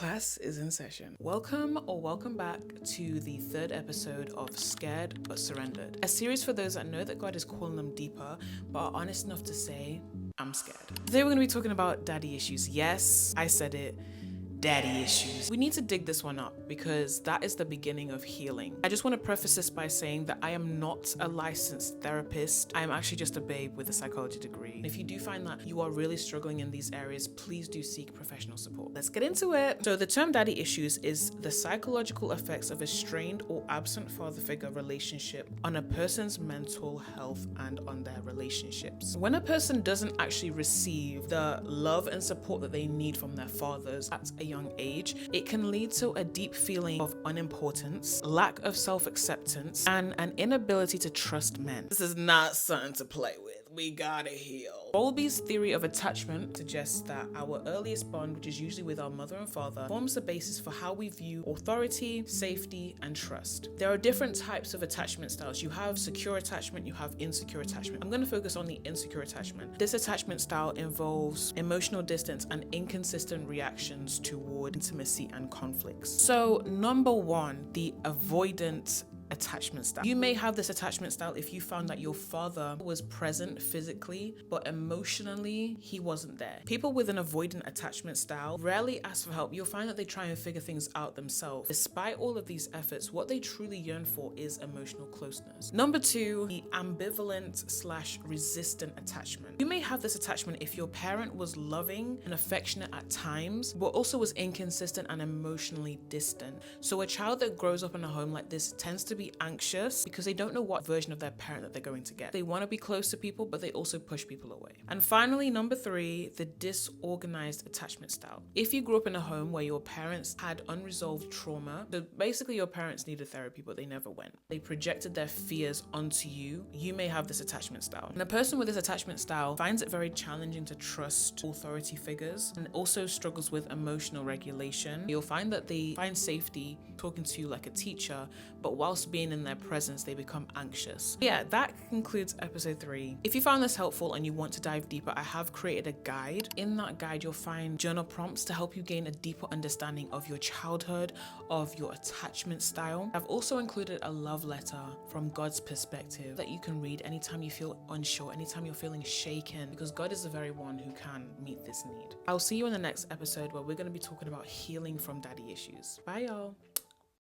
Class is in session. Welcome back to the third episode of Scared But Surrendered, a series for those that know that God is calling them deeper, but are honest enough to say, I'm scared. Today we're going to be talking about daddy issues. Yes, I said it. Daddy issues. We need to dig this one up because that is the beginning of healing. I just want to preface this by saying that I am not a licensed therapist. I am actually just a babe with a psychology degree. And if you do find that you are really struggling in these areas, please do seek professional support. Let's get into it. So the term daddy issues is the psychological effects of a strained or absent father figure relationship on a person's mental health and on their relationships. When a person doesn't actually receive the love and support that they need from their fathers at a young age, it can lead to a deep feeling of unimportance, lack of self-acceptance, and an inability to trust men. This is not something to play with. We gotta heal. Bowlby's theory of attachment suggests that our earliest bond, which is usually with our mother and father, forms the basis for how we view authority, safety, and trust. There are different types of attachment styles. You have secure attachment, you have insecure attachment. I'm going to focus on the insecure attachment. This attachment style involves emotional distance and inconsistent reactions toward intimacy and conflicts. So, number one, the avoidant attachment style. You may have this attachment style if you found that your father was present physically, but emotionally he wasn't there. People with an avoidant attachment style rarely ask for help. You'll find that they try and figure things out themselves. Despite all of these efforts, what they truly yearn for is emotional closeness. Number two, the ambivalent/resistant attachment. You may have this attachment if your parent was loving and affectionate at times, but also was inconsistent and emotionally distant. So a child that grows up in a home like this tends to be anxious because they don't know what version of their parent that they're going to get. They want to be close to people, but they also push people away. And finally, number three, the disorganized attachment style. If you grew up in a home where your parents had unresolved trauma, so basically your parents needed therapy, but they never went. They projected their fears onto you. You may have this attachment style. And a person with this attachment style finds it very challenging to trust authority figures and also struggles with emotional regulation. You'll find that they find safety talking to you like a teacher, but whilst being in their presence, they become anxious. Yeah, that concludes episode 3. If you found this helpful and you want to dive deeper, I have created a guide. In that guide, you'll find journal prompts to help you gain a deeper understanding of your childhood, of your attachment style. I've also included a love letter from God's perspective that you can read anytime you feel unsure, anytime you're feeling shaken, because God is the very one who can meet this need. I'll see you in the next episode where we're going to be talking about healing from daddy issues. Bye, y'all.